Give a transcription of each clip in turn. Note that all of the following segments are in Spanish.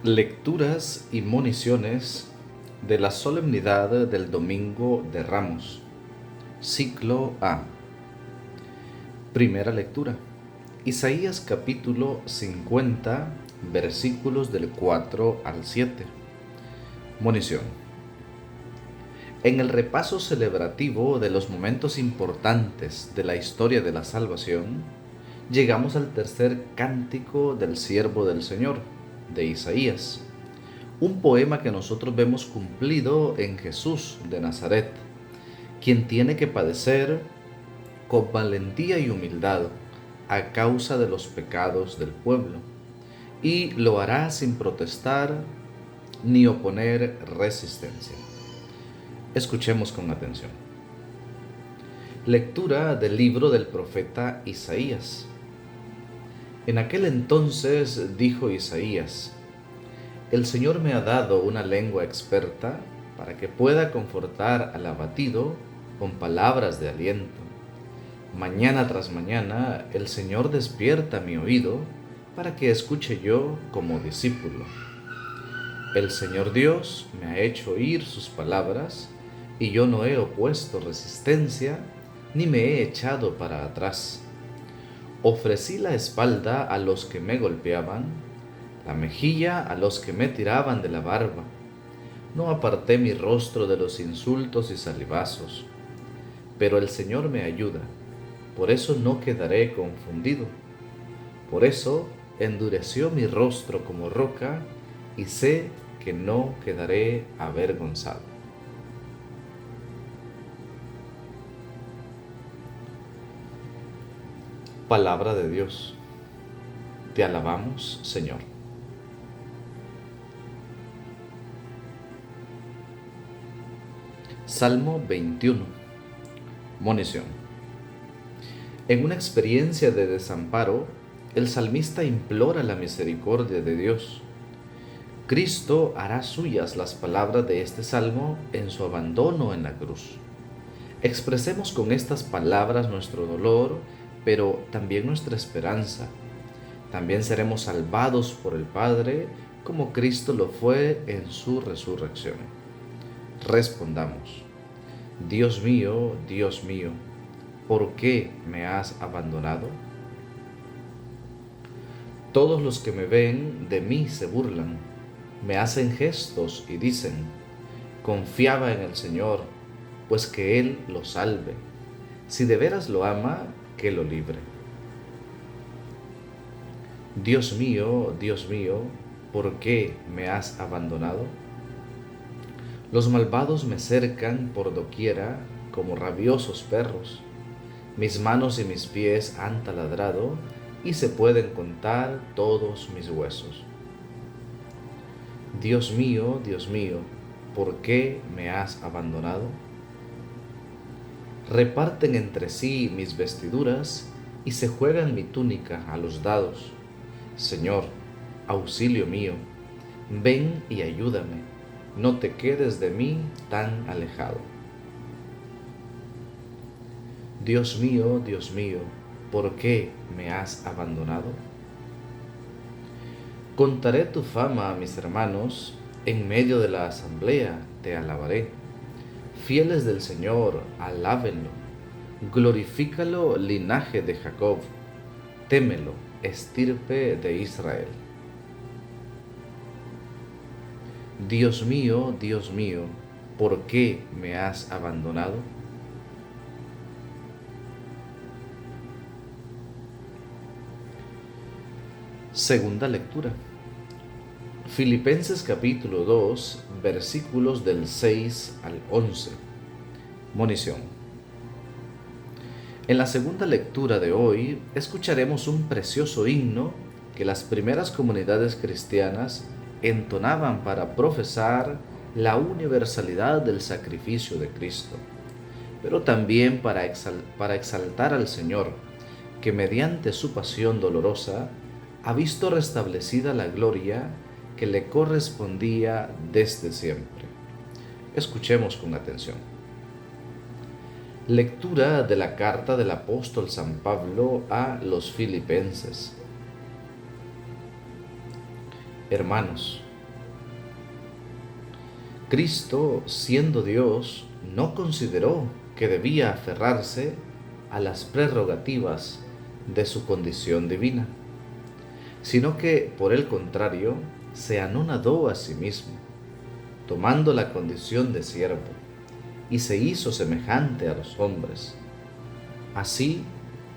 Lecturas y moniciones de la solemnidad del Domingo de Ramos. Ciclo A. Primera lectura. Isaías capítulo 50, versículos del 4 al 7. Monición. En el repaso celebrativo de los momentos importantes de la historia de la salvación, llegamos al tercer cántico del siervo del Señor, de Isaías, un poema que nosotros vemos cumplido en Jesús de Nazaret, quien tiene que padecer con valentía y humildad a causa de los pecados del pueblo, y lo hará sin protestar ni oponer resistencia. Escuchemos con atención. Lectura del libro del profeta Isaías. En aquel entonces dijo Isaías: El Señor me ha dado una lengua experta para que pueda confortar al abatido con palabras de aliento. Mañana tras mañana el Señor despierta mi oído para que escuche yo como discípulo. El Señor Dios me ha hecho oír sus palabras y yo no he opuesto resistencia ni me he echado para atrás. Ofrecí la espalda a los que me golpeaban, la mejilla a los que me tiraban de la barba. No aparté mi rostro de los insultos y salivazos. Pero el Señor me ayuda, por eso no quedaré confundido. Por eso endureció mi rostro como roca y sé que no quedaré avergonzado. Palabra de Dios. Te alabamos, Señor. Salmo 21. Monición. En una experiencia de desamparo, el salmista implora la misericordia de Dios. Cristo hará suyas las palabras de este salmo en su abandono en la cruz. Expresemos con estas palabras nuestro dolor, pero también nuestra esperanza. También seremos salvados por el Padre, como Cristo lo fue en su resurrección. Respondamos: Dios mío, ¿por qué me has abandonado? Todos los que me ven de mí se burlan, me hacen gestos y dicen: confiaba en el Señor, pues que Él lo salve. Si de veras lo ama, que lo libre. Dios mío, ¿por qué me has abandonado? Los malvados me cercan por doquiera como rabiosos perros. Mis manos y mis pies han taladrado y se pueden contar todos mis huesos. Dios mío, ¿por qué me has abandonado? Reparten entre sí mis vestiduras y se juegan mi túnica a los dados. Señor, auxilio mío, ven y ayúdame, no te quedes de mí tan alejado. Dios mío, ¿por qué me has abandonado? Contaré tu fama a mis hermanos, en medio de la asamblea te alabaré. Fieles del Señor, alábenlo. Glorifícalo, linaje de Jacob. Témelo, estirpe de Israel. Dios mío, ¿por qué me has abandonado? Segunda lectura. Filipenses capítulo 2, versículos del 6 al 11. Monición. En la segunda lectura de hoy escucharemos un precioso himno que las primeras comunidades cristianas entonaban para profesar la universalidad del sacrificio de Cristo, pero también para exaltar al Señor, que mediante su pasión dolorosa ha visto restablecida la gloria que le correspondía desde siempre. Escuchemos con atención. Lectura de la carta del apóstol San Pablo a los Filipenses. Hermanos, Cristo, siendo Dios, no consideró que debía aferrarse a las prerrogativas de su condición divina, sino que, por el contrario, se anonadó a sí mismo, tomando la condición de siervo, y se hizo semejante a los hombres. Así,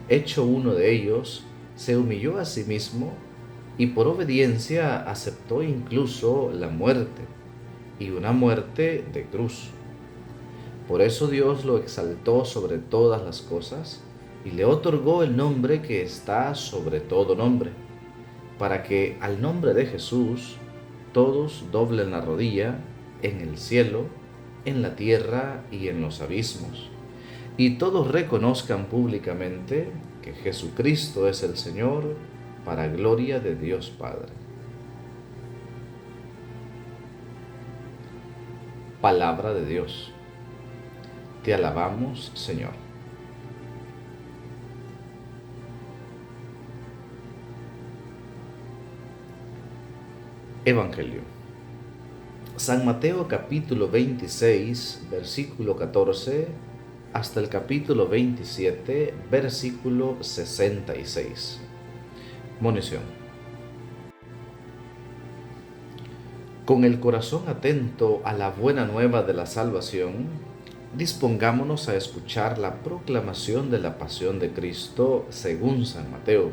hecho uno de ellos, se humilló a sí mismo y por obediencia aceptó incluso la muerte, y una muerte de cruz. Por eso Dios lo exaltó sobre todas las cosas y le otorgó el nombre que está sobre todo nombre, para que al nombre de Jesús todos doblen la rodilla en el cielo, en la tierra y en los abismos, y todos reconozcan públicamente que Jesucristo es el Señor, para gloria de Dios Padre. Palabra de Dios. Te alabamos, Señor. Evangelio. San Mateo capítulo 26, versículo 14, hasta el capítulo 27, versículo 66. Monición. Con el corazón atento a la buena nueva de la salvación, dispongámonos a escuchar la proclamación de la pasión de Cristo según San Mateo,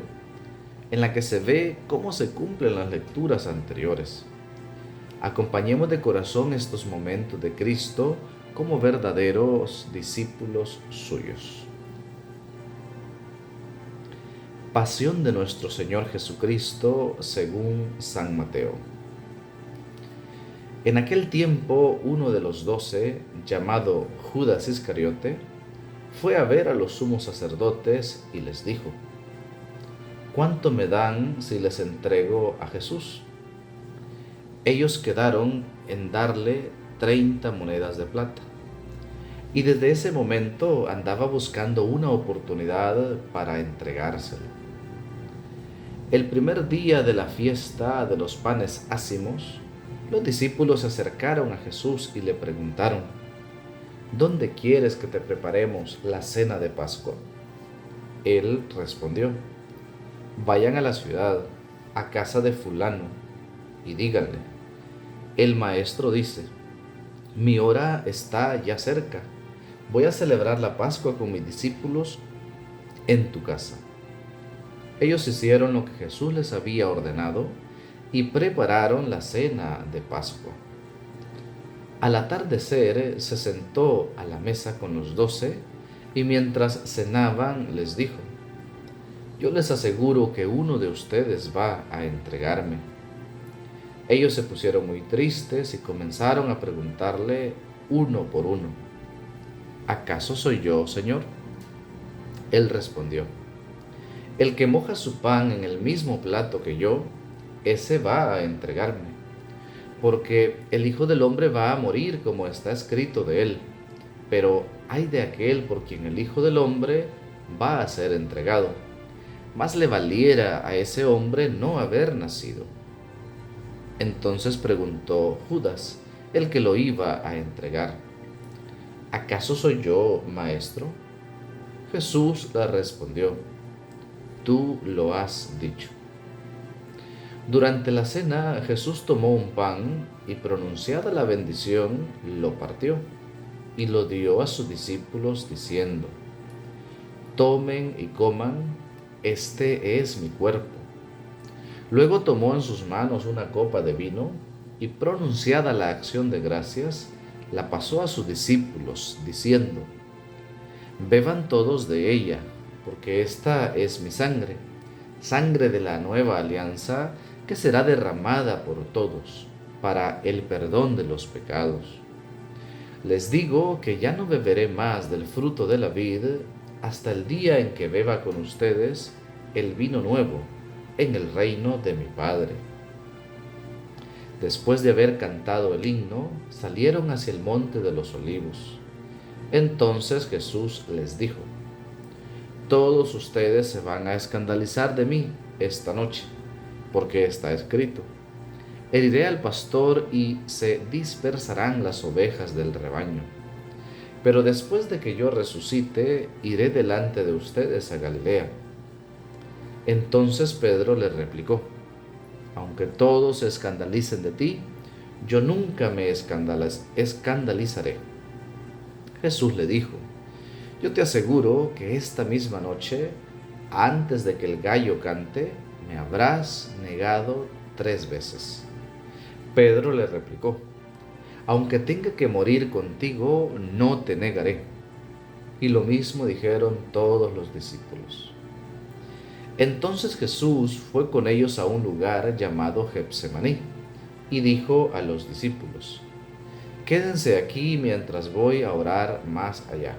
en la que se ve cómo se cumplen las lecturas anteriores. Acompañemos de corazón estos momentos de Cristo como verdaderos discípulos suyos. Pasión de nuestro Señor Jesucristo según San Mateo. En aquel tiempo uno de los 12, llamado Judas Iscariote, fue a ver a los sumos sacerdotes y les dijo: ¿Cuánto me dan si les entrego a Jesús? Ellos quedaron en darle 30 monedas de plata. Y desde ese momento andaba buscando una oportunidad para entregárselo. El primer día de la fiesta de los panes ácimos, los discípulos se acercaron a Jesús y le preguntaron: ¿Dónde quieres que te preparemos la cena de Pascua? Él respondió: Vayan a la ciudad, a casa de fulano, y díganle: el maestro dice, mi hora está ya cerca, voy a celebrar la Pascua con mis discípulos en tu casa. Ellos hicieron lo que Jesús les había ordenado y prepararon la cena de Pascua. Al atardecer se sentó a la mesa con los 12 y mientras cenaban les dijo: yo les aseguro que uno de ustedes va a entregarme. Ellos se pusieron muy tristes y comenzaron a preguntarle uno por uno: ¿acaso soy yo, Señor? Él respondió: el que moja su pan en el mismo plato que yo, ese va a entregarme. Porque el Hijo del Hombre va a morir como está escrito de él, pero ay de aquel por quien el Hijo del Hombre va a ser entregado. Más le valiera a ese hombre no haber nacido. Entonces preguntó Judas, el que lo iba a entregar: ¿acaso soy yo, maestro? Jesús le respondió: tú lo has dicho. Durante la cena, Jesús tomó un pan y, pronunciada la bendición, lo partió y lo dio a sus discípulos diciendo: tomen y coman, este es mi cuerpo. Luego tomó en sus manos una copa de vino y, pronunciada la acción de gracias, la pasó a sus discípulos, diciendo: beban todos de ella, porque esta es mi sangre, sangre de la nueva alianza, que será derramada por todos, para el perdón de los pecados. Les digo que ya no beberé más del fruto de la vid hasta el día en que beba con ustedes el vino nuevo en el reino de mi Padre. Después de haber cantado el himno, salieron hacia el monte de los olivos. Entonces Jesús les dijo: todos ustedes se van a escandalizar de mí esta noche, porque está escrito: Heriré al pastor y se dispersarán las ovejas del rebaño. Pero después de que yo resucite, iré delante de ustedes a Galilea. Entonces Pedro le replicó: aunque todos se escandalicen de ti, yo nunca me escandalizaré. Jesús le dijo: yo te aseguro que esta misma noche, antes de que el gallo cante, me habrás negado 3 veces. Pedro le replicó: aunque tenga que morir contigo, no te negaré. Y lo mismo dijeron todos los discípulos. Entonces Jesús fue con ellos a un lugar llamado Getsemaní y dijo a los discípulos: quédense aquí mientras voy a orar más allá.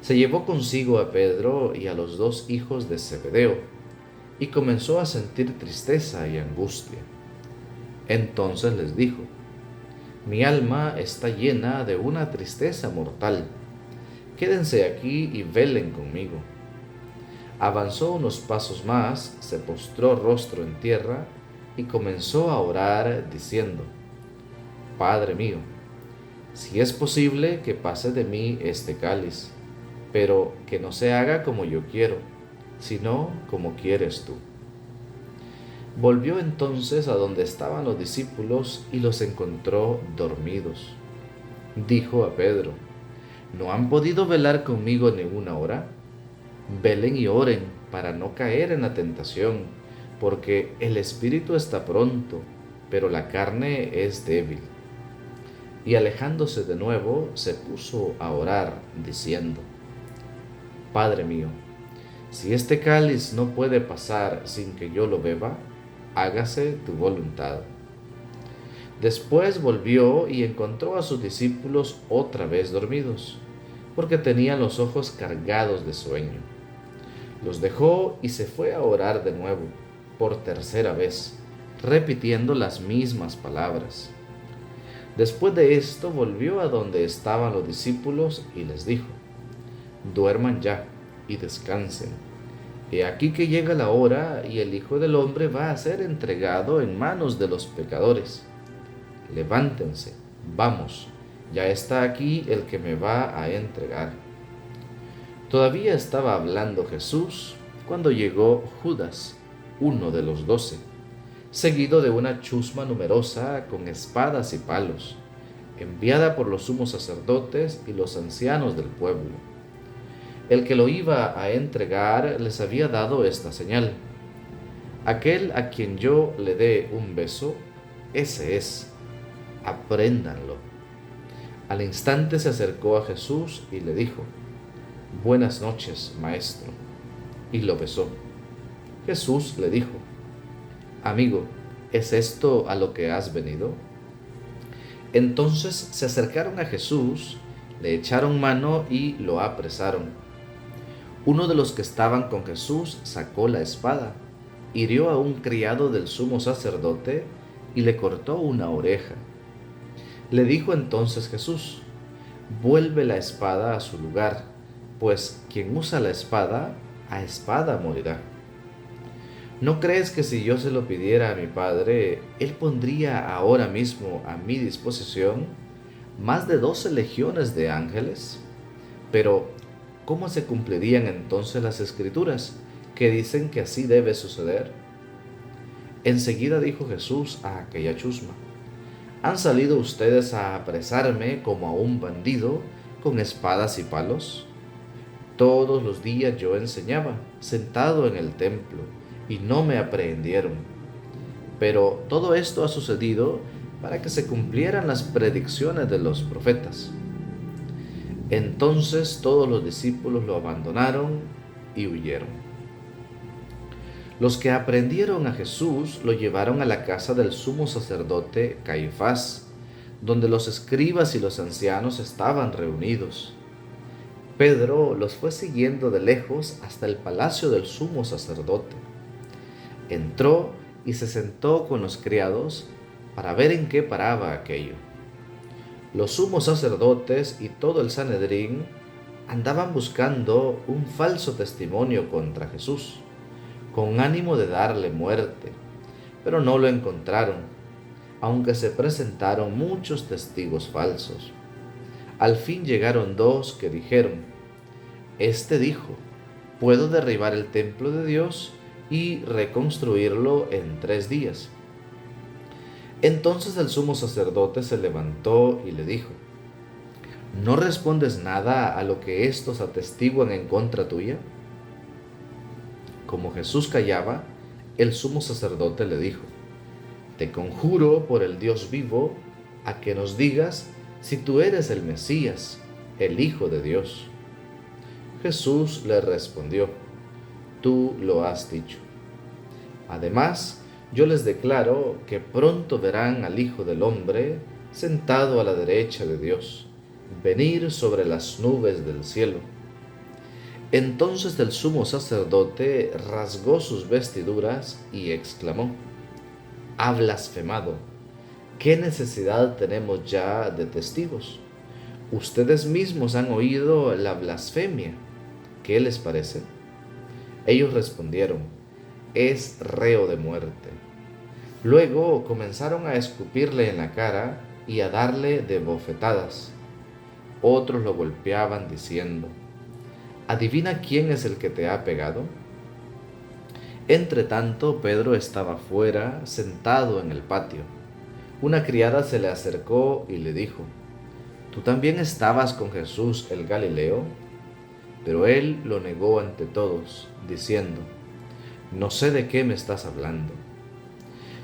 Se llevó consigo a Pedro y a los 2 hijos de Zebedeo y comenzó a sentir tristeza y angustia. Entonces les dijo: mi alma está llena de una tristeza mortal. Quédense aquí y velen conmigo. Avanzó unos pasos más, se postró rostro en tierra y comenzó a orar diciendo: Padre mío, si es posible que pase de mí este cáliz, pero que no se haga como yo quiero, sino como quieres tú. Volvió entonces a donde estaban los discípulos y los encontró dormidos. Dijo a Pedro: ¿no han podido velar conmigo ni una hora? Velen y oren para no caer en la tentación, porque el espíritu está pronto, pero la carne es débil. Y alejándose de nuevo, se puso a orar, diciendo: Padre mío, si este cáliz no puede pasar sin que yo lo beba, hágase tu voluntad. Después volvió y encontró a sus discípulos otra vez dormidos, porque tenían los ojos cargados de sueño. Los dejó y se fue a orar de nuevo, por tercera vez, repitiendo las mismas palabras. Después de esto volvió a donde estaban los discípulos y les dijo: duerman ya y descansen. He aquí que llega la hora y el Hijo del Hombre va a ser entregado en manos de los pecadores. Levántense, vamos, ya está aquí el que me va a entregar. Todavía estaba hablando Jesús cuando llegó Judas, uno de los 12, seguido de una chusma numerosa con espadas y palos, enviada por los sumos sacerdotes y los ancianos del pueblo. El que lo iba a entregar les había dado esta señal: aquel a quien yo le dé un beso, ese es, apréndanlo. Al instante se acercó a Jesús y le dijo: buenas noches, maestro, y lo besó. Jesús le dijo: amigo, ¿es esto a lo que has venido? Entonces se acercaron a Jesús, le echaron mano y lo apresaron. Uno de los que estaban con Jesús sacó la espada, hirió a un criado del sumo sacerdote y le cortó una oreja. Le dijo entonces Jesús: vuelve la espada a su lugar, pues quien usa la espada, a espada morirá. ¿No crees que si yo se lo pidiera a mi Padre, Él pondría ahora mismo a mi disposición más de 12 legiones de ángeles? Pero, ¿cómo se cumplirían entonces las Escrituras que dicen que así debe suceder? Enseguida dijo Jesús a aquella chusma: ¿han salido ustedes a apresarme como a un bandido con espadas y palos? Todos los días yo enseñaba, sentado en el templo, y no me aprehendieron. Pero todo esto ha sucedido para que se cumplieran las predicciones de los profetas. Entonces todos los discípulos lo abandonaron y huyeron. Los que aprendieron a Jesús lo llevaron a la casa del sumo sacerdote Caifás, donde los escribas y los ancianos estaban reunidos. Pedro los fue siguiendo de lejos hasta el palacio del sumo sacerdote. Entró y se sentó con los criados para ver en qué paraba aquello. Los sumos sacerdotes y todo el Sanedrín andaban buscando un falso testimonio contra Jesús, con ánimo de darle muerte, pero no lo encontraron, aunque se presentaron muchos testigos falsos. Al fin llegaron dos que dijeron: Este dijo, puedo derribar el templo de Dios y reconstruirlo en 3 días. Entonces el sumo sacerdote se levantó y le dijo: ¿No respondes nada a lo que estos atestiguan en contra tuya? Como Jesús callaba, el sumo sacerdote le dijo: Te conjuro por el Dios vivo a que nos digas si tú eres el Mesías, el Hijo de Dios. Jesús le respondió: Tú lo has dicho. Además, yo les declaro que pronto verán al Hijo del Hombre sentado a la derecha de Dios, venir sobre las nubes del cielo. Entonces el sumo sacerdote rasgó sus vestiduras y exclamó: Ha blasfemado. ¿Qué necesidad tenemos ya de testigos? Ustedes mismos han oído la blasfemia. ¿Qué les parece? Ellos respondieron: Es reo de muerte. Luego comenzaron a escupirle en la cara y a darle de bofetadas. Otros lo golpeaban diciendo: ¿Adivina quién es el que te ha pegado? Entretanto, Pedro estaba fuera, sentado en el patio. Una criada se le acercó y le dijo: ¿Tú también estabas con Jesús el Galileo? Pero él lo negó ante todos, diciendo: No sé de qué me estás hablando.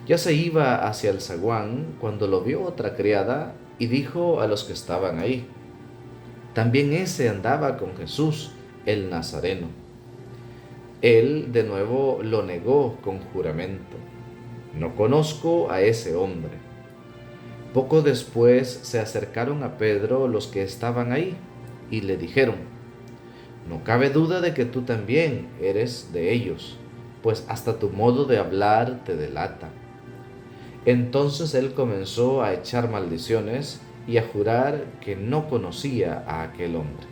Ya se iba hacia el zaguán cuando lo vio otra criada y dijo a los que estaban ahí: También ese andaba con Jesús el Nazareno. Él de nuevo lo negó con juramento: No conozco a ese hombre. Poco después se acercaron a Pedro los que estaban ahí y le dijeron: No cabe duda de que tú también eres de ellos, pues hasta tu modo de hablar te delata. Entonces él comenzó a echar maldiciones y a jurar que no conocía a aquel hombre.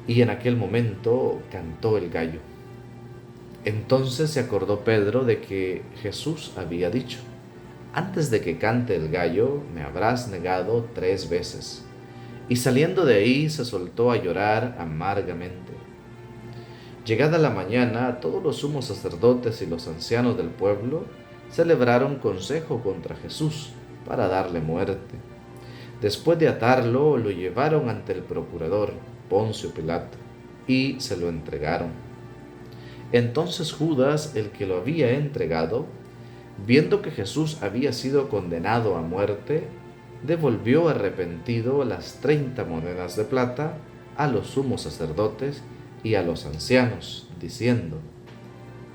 Y en aquel momento cantó el gallo. Entonces se acordó Pedro de que Jesús había dicho: Antes de que cante el gallo, me habrás negado 3 veces. Y saliendo de ahí se soltó a llorar amargamente. Llegada la mañana, todos los sumos sacerdotes y los ancianos del pueblo celebraron consejo contra Jesús para darle muerte. Después de atarlo, lo llevaron ante el procurador, Poncio Pilato, y se lo entregaron. Entonces Judas, el que lo había entregado, viendo que Jesús había sido condenado a muerte, devolvió arrepentido las 30 monedas de plata a los sumos sacerdotes y a los ancianos, diciendo: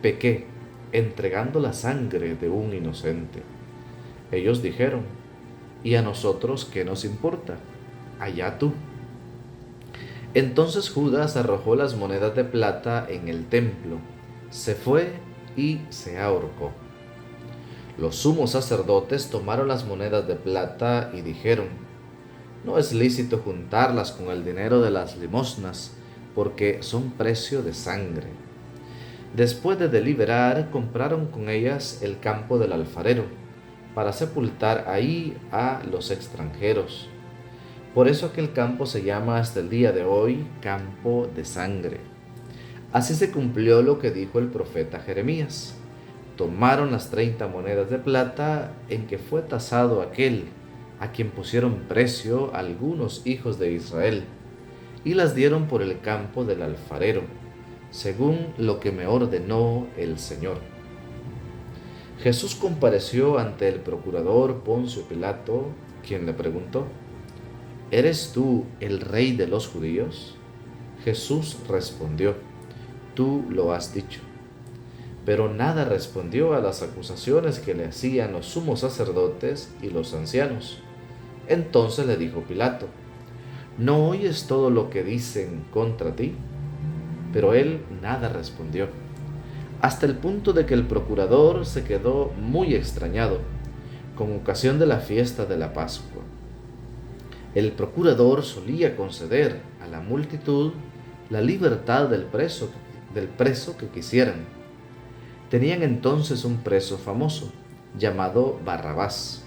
Pequé, entregando la sangre de un inocente. Ellos dijeron: ¿Y a nosotros qué nos importa? Allá tú. Entonces Judas arrojó las monedas de plata en el templo, se fue y se ahorcó. Los sumos sacerdotes tomaron las monedas de plata y dijeron: No es lícito juntarlas con el dinero de las limosnas, porque son precio de sangre. Después de deliberar, compraron con ellas el campo del alfarero, para sepultar ahí a los extranjeros. Por eso aquel campo se llama hasta el día de hoy campo de sangre. Así se cumplió lo que dijo el profeta Jeremías. Tomaron las 30 monedas de plata en que fue tasado aquel a quien pusieron precio algunos hijos de Israel, y las dieron por el campo del alfarero, según lo que me ordenó el Señor. Jesús compareció ante el procurador Poncio Pilato, quien le preguntó: ¿Eres tú el rey de los judíos? Jesús respondió: Tú lo has dicho. Pero nada respondió a las acusaciones que le hacían los sumos sacerdotes y los ancianos. Entonces le dijo Pilato: ¿No oyes todo lo que dicen contra ti? Pero él nada respondió, hasta el punto de que el procurador se quedó muy extrañado, con ocasión de la fiesta de la Pascua. El procurador solía conceder a la multitud la libertad del preso que quisieran. Tenían entonces un preso famoso, llamado Barrabás.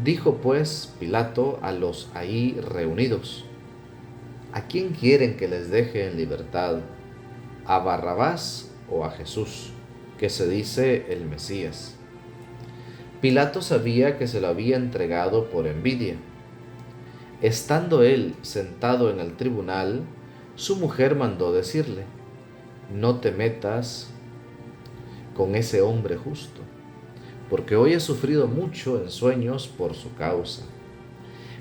Dijo pues Pilato a los ahí reunidos: ¿A quién quieren que les deje en libertad? ¿A Barrabás o a Jesús, que se dice el Mesías? Pilato sabía que se lo había entregado por envidia. Estando él sentado en el tribunal, su mujer mandó decirle: No te metas con ese hombre justo, porque hoy he sufrido mucho en sueños por su causa.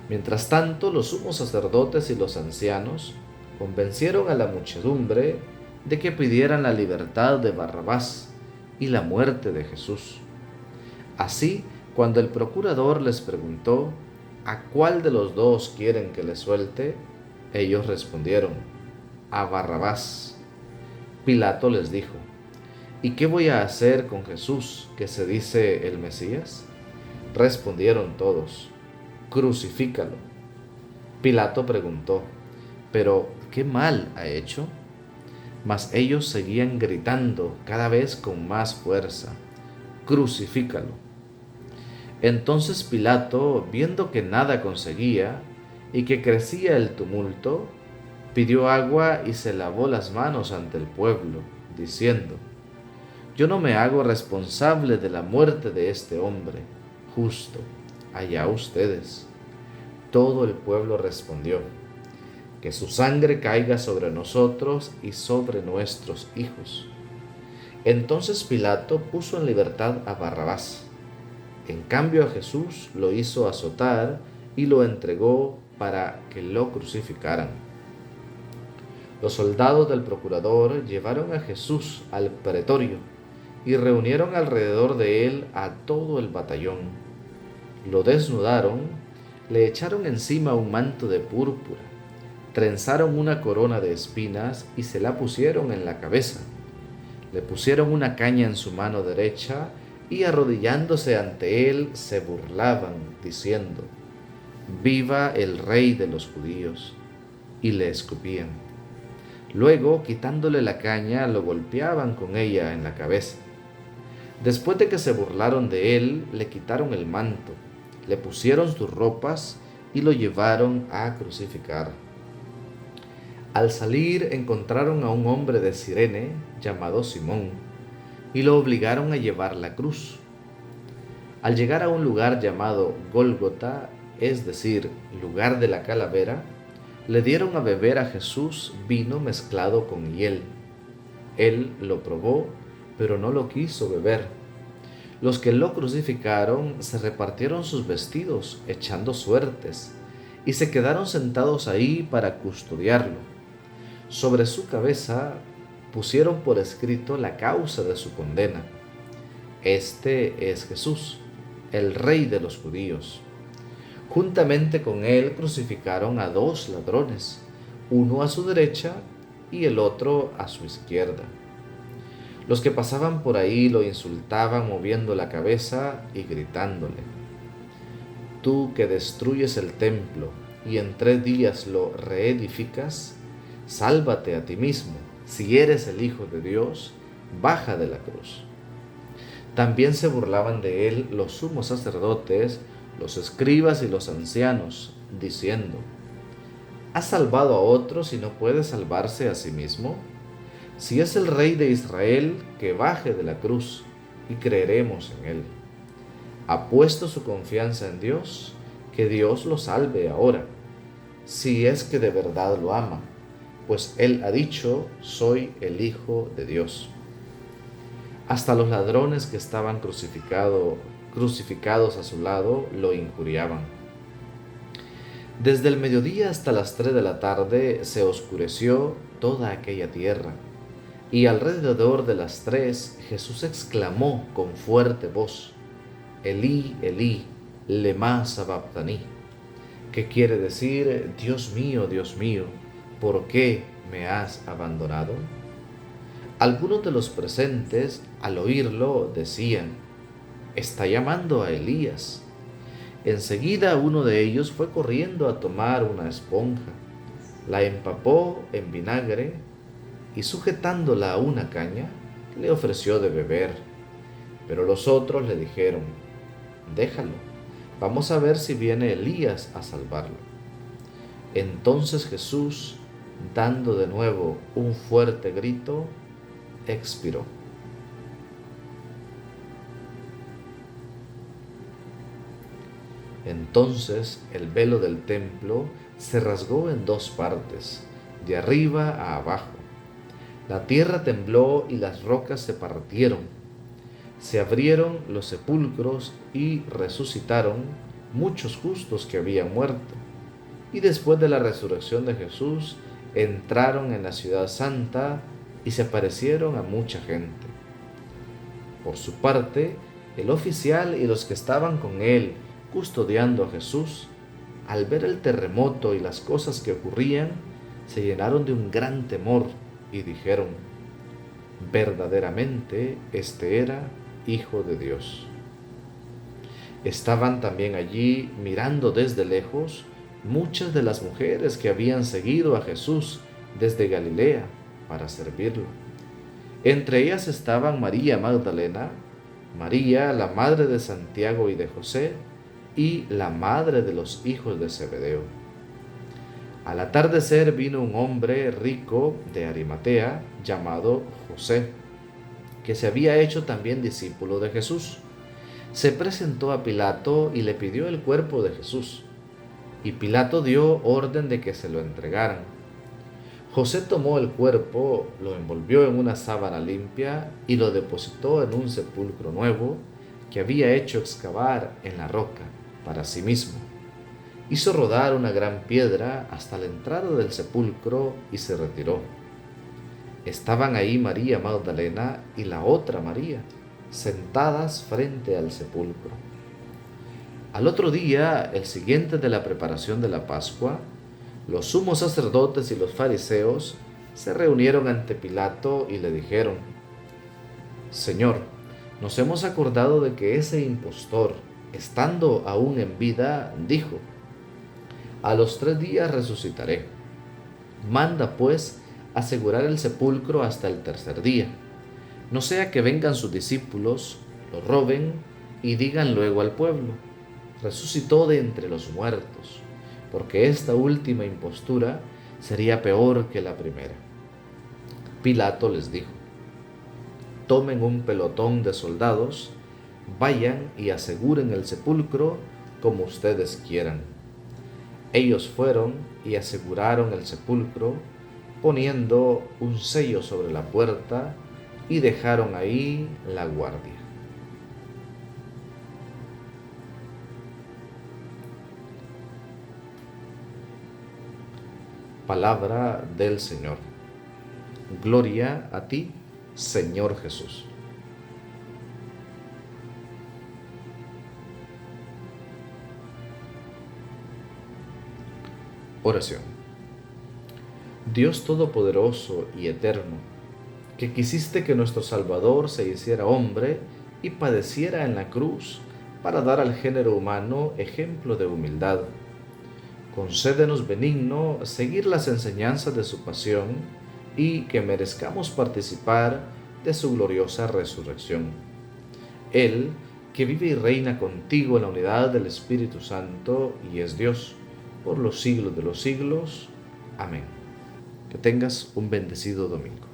Mientras tanto, los sumos sacerdotes y los ancianos convencieron a la muchedumbre de que pidieran la libertad de Barrabás y la muerte de Jesús. Así, cuando el procurador les preguntó: ¿A cuál de los dos quieren que le suelte?, ellos respondieron: a Barrabás. Pilato les dijo: ¿Y qué voy a hacer con Jesús, que se dice el Mesías? Respondieron todos: crucifícalo. Pilato preguntó: ¿pero qué mal ha hecho? Mas ellos seguían gritando cada vez con más fuerza: crucifícalo. Entonces Pilato, viendo que nada conseguía y que crecía el tumulto, pidió agua y se lavó las manos ante el pueblo, diciendo: Yo no me hago responsable de la muerte de este hombre justo, allá ustedes. Todo el pueblo respondió: Que su sangre caiga sobre nosotros y sobre nuestros hijos. Entonces Pilato puso en libertad a Barrabás. En cambio a Jesús lo hizo azotar y lo entregó para que lo crucificaran. Los soldados del procurador llevaron a Jesús al pretorio y reunieron alrededor de él a todo el batallón. Lo desnudaron, le echaron encima un manto de púrpura, trenzaron una corona de espinas y se la pusieron en la cabeza. Le pusieron una caña en su mano derecha y arrodillándose ante él se burlaban, diciendo: Viva el Rey de los judíos, y le escupían. Luego, quitándole la caña, lo golpeaban con ella en la cabeza. Después de que se burlaron de él, le quitaron el manto, le pusieron sus ropas y lo llevaron a crucificar. Al salir encontraron a un hombre de Cirene llamado Simón y lo obligaron a llevar la cruz. Al llegar a un lugar llamado Gólgota, es decir, lugar de la calavera, le dieron a beber a Jesús vino mezclado con hiel. Él lo probó, pero no lo quiso beber. Los que lo crucificaron se repartieron sus vestidos, echando suertes, y se quedaron sentados ahí para custodiarlo. Sobre su cabeza pusieron por escrito la causa de su condena: Este es Jesús, el Rey de los judíos. Juntamente con él crucificaron a dos ladrones, uno a su derecha y el otro a su izquierda. Los que pasaban por ahí lo insultaban moviendo la cabeza y gritándole: Tú que destruyes el templo y en 3 días lo reedificas, sálvate a ti mismo. Si eres el Hijo de Dios, baja de la cruz. También se burlaban de él los sumos sacerdotes, los escribas y los ancianos, diciendo: ¿Ha salvado a otros y no puede salvarse a sí mismo? Si es el Rey de Israel, que baje de la cruz y creeremos en él. Ha puesto su confianza en Dios, que Dios lo salve ahora, si es que de verdad lo ama, pues él ha dicho: soy el Hijo de Dios. Hasta los ladrones que estaban crucificados a su lado lo injuriaban. Desde el mediodía hasta las 3 de la tarde se oscureció toda aquella tierra, y alrededor de las 3 Jesús exclamó con fuerte voz: Elí, Elí, lema sabactani, que quiere decir: Dios mío, ¿por qué me has abandonado? Algunos de los presentes, al oírlo, decían: Está llamando a Elías. Enseguida uno de ellos fue corriendo a tomar una esponja, la empapó en vinagre y sujetándola a una caña, le ofreció de beber. Pero los otros le dijeron: déjalo, vamos a ver si viene Elías a salvarlo. Entonces Jesús, dando de nuevo un fuerte grito, expiró. Entonces el velo del templo se rasgó en dos partes, de arriba a abajo. La tierra tembló y las rocas se partieron. Se abrieron los sepulcros y resucitaron muchos justos que habían muerto. Y después de la resurrección de Jesús, entraron en la ciudad santa y se aparecieron a mucha gente. Por su parte, el oficial y los que estaban con él custodiando a Jesús, al ver el terremoto y las cosas que ocurrían, se llenaron de un gran temor y dijeron: verdaderamente este era Hijo de Dios. Estaban también allí mirando desde lejos muchas de las mujeres que habían seguido a Jesús desde Galilea para servirlo. Entre ellas estaban María Magdalena, María, la madre de Santiago y de José, y la madre de los hijos de Zebedeo. Al atardecer vino un hombre rico de Arimatea llamado José, que se había hecho también discípulo de Jesús. Se presentó a Pilato y le pidió el cuerpo de Jesús, y Pilato dio orden de que se lo entregaran. José tomó el cuerpo, lo envolvió en una sábana limpia y lo depositó en un sepulcro nuevo que había hecho excavar en la roca para sí mismo. Hizo rodar una gran piedra hasta la entrada del sepulcro y se retiró. Estaban ahí María Magdalena y la otra María, sentadas frente al sepulcro. Al otro día, el siguiente de la preparación de la Pascua, los sumos sacerdotes y los fariseos se reunieron ante Pilato y le dijeron: Señor, nos hemos acordado de que ese impostor, estando aún en vida, dijo: a los 3 días resucitaré. Manda, pues, asegurar el sepulcro hasta el tercer día, no sea que vengan sus discípulos, lo roben y digan luego al pueblo: resucitó de entre los muertos, porque esta última impostura sería peor que la primera. Pilato les dijo: tomen un pelotón de soldados, vayan y aseguren el sepulcro como ustedes quieran. Ellos fueron y aseguraron el sepulcro, poniendo un sello sobre la puerta, y dejaron ahí la guardia. Palabra del Señor. Gloria a ti, Señor Jesús. Oración. Dios Todopoderoso y Eterno, que quisiste que nuestro Salvador se hiciera hombre y padeciera en la cruz para dar al género humano ejemplo de humildad, concédenos benigno seguir las enseñanzas de su pasión y que merezcamos participar de su gloriosa resurrección. Él, que vive y reina contigo en la unidad del Espíritu Santo y es Dios, por los siglos de los siglos. Amén. Que tengas un bendecido domingo.